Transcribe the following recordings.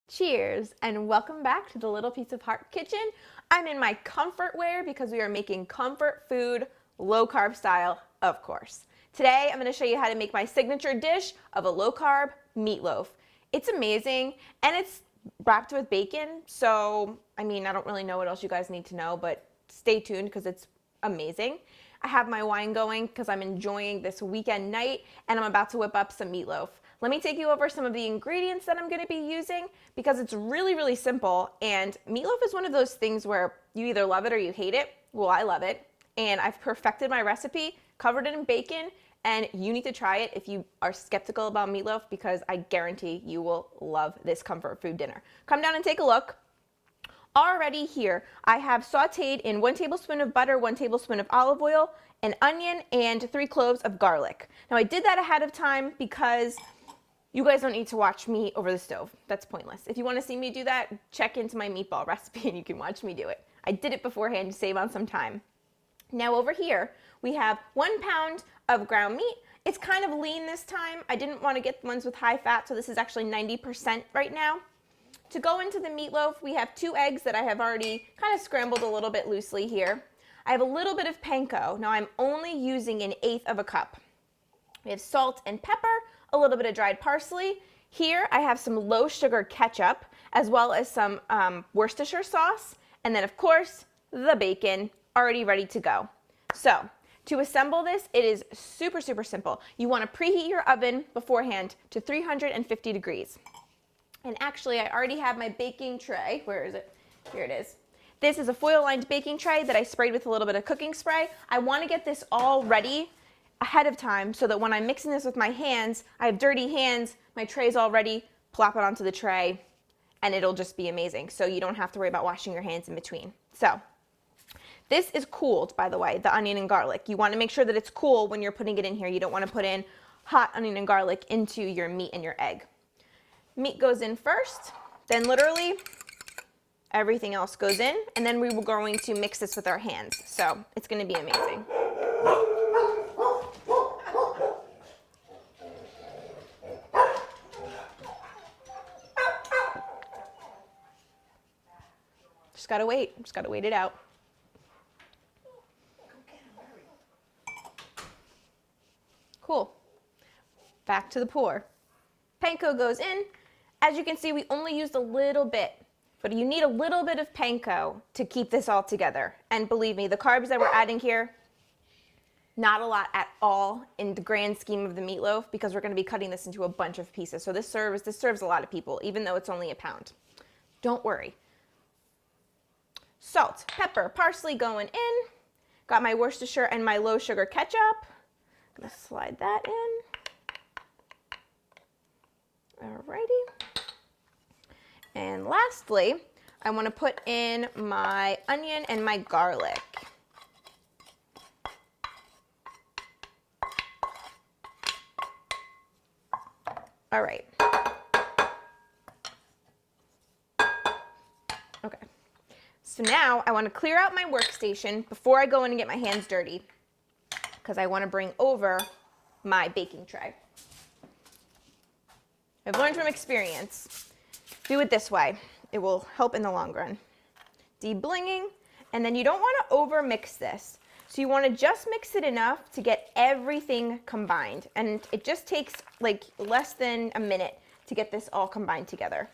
Cheers and welcome back to the Little Piece of Heart kitchen. I'm in my comfort wear because we are making comfort food, low carb style, of course. Today I'm going to show you how to make my signature dish of a low carb meatloaf. It's amazing and it's wrapped with bacon, so I don't really know what else you guys need to know, but stay tuned because it's amazing. I have my wine going because I'm enjoying this weekend night and I'm about to whip up some meatloaf. Let me take you over some of the ingredients that I'm going to be using because it's really, really simple. And meatloaf is one of those things where you either love it or you hate it. Well, I love it. And I've perfected my recipe, covered it in bacon, and you need to try it if you are skeptical about meatloaf because I guarantee you will love this comfort food dinner. Come down and take a look. Already here, I have sauteed in 1 tablespoon of butter, 1 tablespoon of olive oil, an onion, and 3 cloves of garlic. Now I did that ahead of time because you guys don't need to watch me over the stove. That's pointless. If you want to see me do that, check into my meatball recipe and you can watch me do it. I did it beforehand to save on some time. Now over here, we have 1 pound of ground meat. It's kind of lean this time. I didn't want to get the ones with high fat, so this is actually 90% right now. To go into the meatloaf, we have 2 eggs that I have already kind of scrambled a little bit loosely here. I have a little bit of panko. Now I'm only using 1/8 of a cup. We have salt and pepper, a little bit of dried parsley. Here I have some low sugar ketchup, as well as some Worcestershire sauce, and then of course the bacon already ready to go. So to assemble this, it is super, super simple. You want to preheat your oven beforehand to 350 degrees. And actually, I already have my baking tray. Where is it? Here it is. This is a foil-lined baking tray that I sprayed with a little bit of cooking spray. I want to get this all ready ahead of time so that when I'm mixing this with my hands, I have dirty hands, my tray's all ready, plop it onto the tray, and it'll just be amazing. So you don't have to worry about washing your hands in between. So this is cooled, by the way, the onion and garlic. You want to make sure that it's cool when you're putting it in here. You don't want to put in hot onion and garlic into your meat and your egg. Meat goes in first, then literally everything else goes in, and then we were going to mix this with our hands. So it's going to be amazing. Just gotta wait it out. Cool. Back to the pour. Panko goes in. As you can see, we only used a little bit, but you need a little bit of panko to keep this all together. And believe me, the carbs that we're adding here, not a lot at all in the grand scheme of the meatloaf because we're going to be cutting this into a bunch of pieces. So this serves a lot of people, even though it's only 1 pound. Don't worry. Salt, pepper, parsley going in. Got my Worcestershire and my low sugar ketchup. I'm going to slide that in. Alrighty. And lastly, I want to put in my onion and my garlic. All right. Okay. So now I want to clear out my workstation before I go in and get my hands dirty because I want to bring over my baking tray. I've learned from experience, do it this way. It will help in the long run. Deblinging, and then you don't want to over mix this. So you want to just mix it enough to get everything combined. And it just takes like less than a minute to get this all combined together.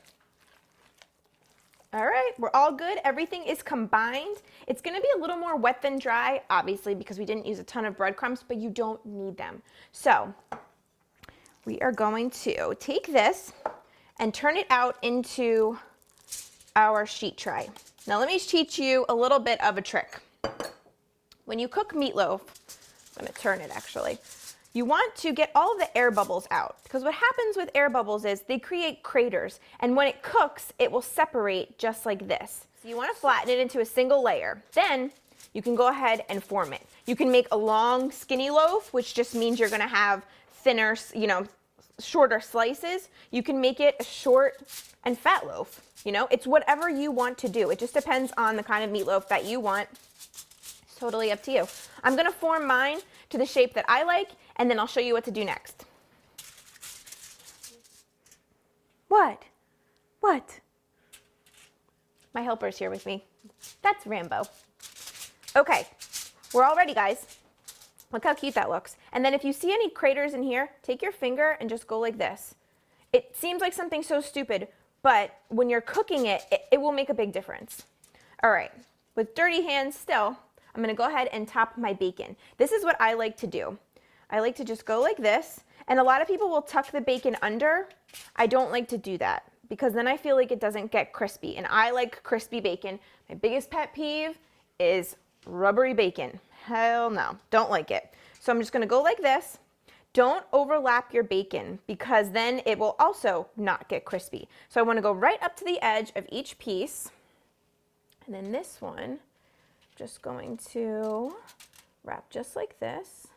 All right, we're all good. Everything is combined. It's going to be a little more wet than dry, obviously, because we didn't use a ton of breadcrumbs, but you don't need them. So we are going to take this and turn it out into our sheet tray. Now let me teach you a little bit of a trick. When you cook meatloaf, I'm going to turn it actually, you want to get all of the air bubbles out because what happens with air bubbles is they create craters, and when it cooks, it will separate just like this. So you want to flatten it into a single layer. Then you can go ahead and form it. You can make a long skinny loaf, which just means you're going to have thinner, shorter slices. You can make it a short and fat loaf. It's whatever you want to do. It just depends on the kind of meatloaf that you want. It's totally up to you. I'm going to form mine to the shape that I like, and then I'll show you what to do next. What? My helper's here with me. That's Rambo. Okay, we're all ready, guys. Look how cute that looks. And then if you see any craters in here, take your finger and just go like this. It seems like something so stupid, but when you're cooking it, it will make a big difference. All right, with dirty hands still, I'm gonna go ahead and top my bacon. This is what I like to do. I like to just go like this, and a lot of people will tuck the bacon under. I don't like to do that because then I feel like it doesn't get crispy, and I like crispy bacon. My biggest pet peeve is rubbery bacon. Hell no, don't like it. So I'm just gonna go like this. Don't overlap your bacon because then it will also not get crispy. So I wanna go right up to the edge of each piece. And then this one, just going to wrap just like this.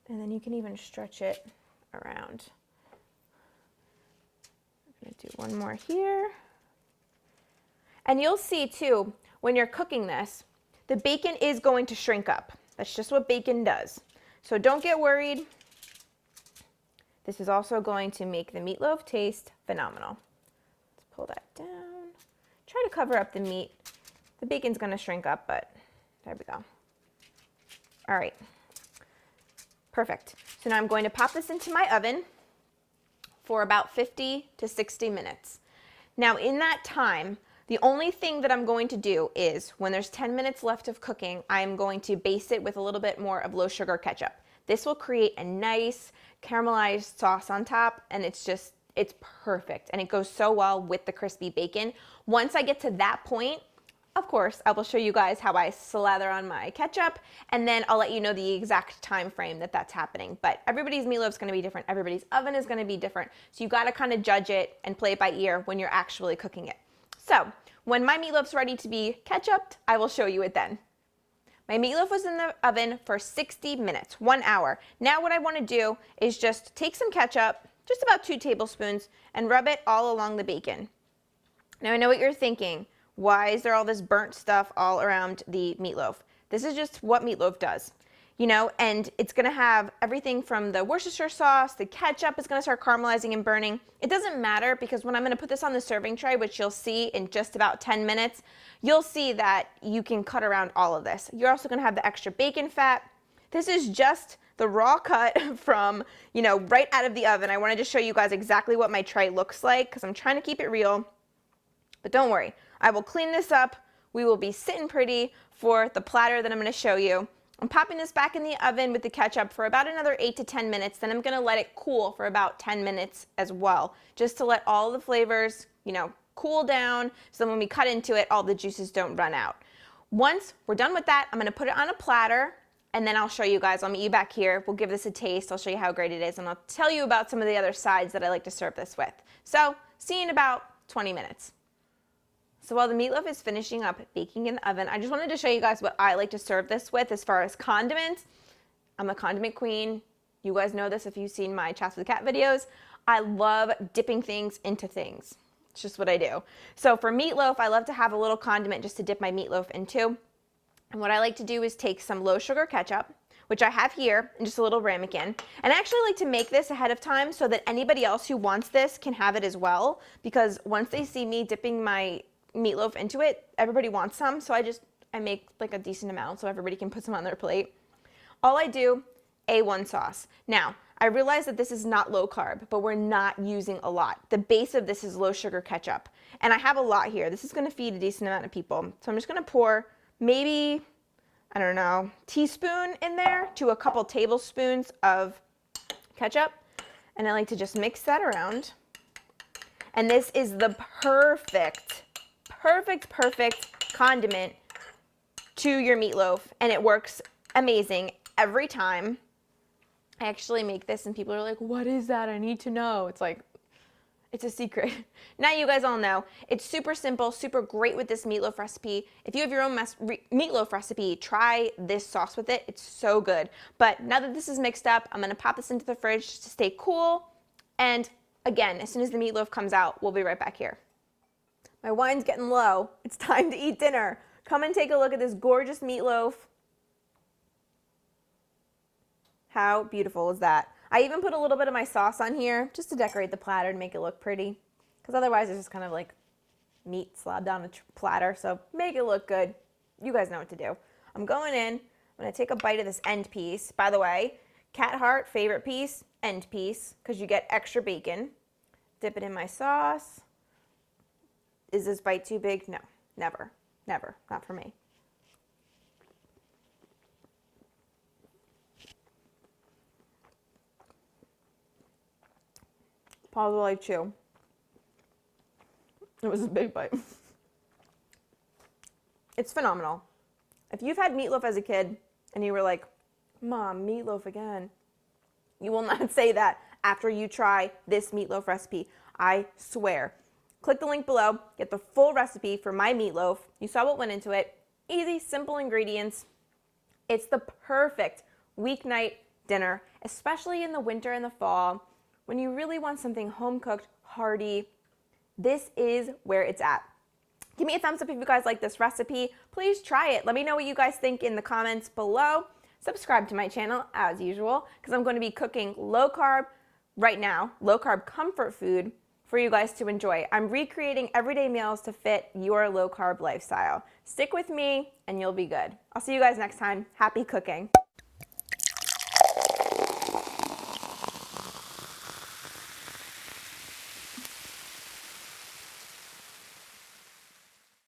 And then you can even stretch it around. I'm gonna do one more here. And you'll see too, when you're cooking this, the bacon is going to shrink up. That's just what bacon does. So don't get worried. This is also going to make the meatloaf taste phenomenal. Let's pull that down. Try to cover up the meat. The bacon's gonna shrink up, but there we go. All right, perfect. So now I'm going to pop this into my oven for about 50 to 60 minutes. Now in that time, the only thing that I'm going to do is when there's 10 minutes left of cooking, I'm going to baste it with a little bit more of low sugar ketchup. This will create a nice caramelized sauce on top, and it's perfect. And it goes so well with the crispy bacon. Once I get to that point, of course, I will show you guys how I slather on my ketchup, and then I'll let you know the exact time frame that that's happening. But everybody's meatloaf's gonna be different. Everybody's oven is gonna be different. So you gotta kind of judge it and play it by ear when you're actually cooking it. So when my meatloaf's ready to be ketchuped, I will show you it then. My meatloaf was in the oven for 60 minutes, 1 hour. Now what I wanna do is just take some ketchup, just about 2 tablespoons, and rub it all along the bacon. Now I know what you're thinking. Why is there all this burnt stuff all around the meatloaf? This is just what meatloaf does. You know, and it's gonna have everything from the Worcestershire sauce, the ketchup is gonna start caramelizing and burning. It doesn't matter because when I'm gonna put this on the serving tray, which you'll see in just about 10 minutes, you'll see that you can cut around all of this. You're also gonna have the extra bacon fat. This is just the raw cut from, you know, right out of the oven. I wanted to show you guys exactly what my tray looks like because I'm trying to keep it real. But don't worry, I will clean this up. We will be sitting pretty for the platter that I'm gonna show you. I'm popping this back in the oven with the ketchup for about another 8 to 10 minutes. Then I'm gonna let it cool for about 10 minutes as well, just to let all the flavors, you know, cool down so that when we cut into it, all the juices don't run out. Once we're done with that, I'm gonna put it on a platter and then I'll show you guys. I'll meet you back here. We'll give this a taste. I'll show you how great it is and I'll tell you about some of the other sides that I like to serve this with. So see you in about 20 minutes. So while the meatloaf is finishing up baking in the oven, I just wanted to show you guys what I like to serve this with as far as condiments. I'm a condiment queen. You guys know this if you've seen my Chats with the Cat videos. I love dipping things into things. It's just what I do. So for meatloaf, I love to have a little condiment just to dip my meatloaf into. And what I like to do is take some low sugar ketchup, which I have here, and just a little ramekin. And I actually like to make this ahead of time so that anybody else who wants this can have it as well. Because once they see me dipping my meatloaf into it, everybody wants some, so I make like a decent amount so everybody can put some on their plate. All I do, A1 sauce. Now, I realize that this is not low carb, but we're not using a lot. The base of this is low sugar ketchup, and I have a lot here. This is gonna feed a decent amount of people. So I'm just gonna pour maybe, I don't know, teaspoon in there to a couple tablespoons of ketchup, and I like to just mix that around. And this is the perfect condiment to your meatloaf, and it works amazing every time. I actually make this and people are like, what is that? I need to know. It's like, it's a secret. Now you guys all know. It's super simple, super great with this meatloaf recipe. If you have your own meatloaf recipe, try this sauce with it. It's so good. But now that this is mixed up, I'm gonna pop this into the fridge to stay cool. And again, as soon as the meatloaf comes out, we'll be right back here. My wine's getting low. It's time to eat dinner. Come and take a look at this gorgeous meatloaf. How beautiful is that? I even put a little bit of my sauce on here just to decorate the platter and make it look pretty. Because otherwise it's just kind of like meat slabbed on a platter, so make it look good. You guys know what to do. I'm going in. I'm going to take a bite of this end piece. By the way, cat heart, favorite piece, end piece, because you get extra bacon. Dip it in my sauce. Is this bite too big? No, never, never, not for me. Pause while I chew. It was a big bite. It's phenomenal. If you've had meatloaf as a kid and you were like, Mom, meatloaf again, you will not say that after you try this meatloaf recipe. I swear. Click the link below, get the full recipe for my meatloaf. You saw what went into it. Easy, simple ingredients. It's the perfect weeknight dinner, especially in the winter and the fall, when you really want something home-cooked, hearty. This is where it's at. Give me a thumbs up if you guys like this recipe. Please try it. Let me know what you guys think in the comments below. Subscribe to my channel as usual, because I'm going to be cooking low carb right now, low carb comfort food for you guys to enjoy. I'm recreating everyday meals to fit your low carb lifestyle. Stick with me and you'll be good. I'll see you guys next time. Happy cooking.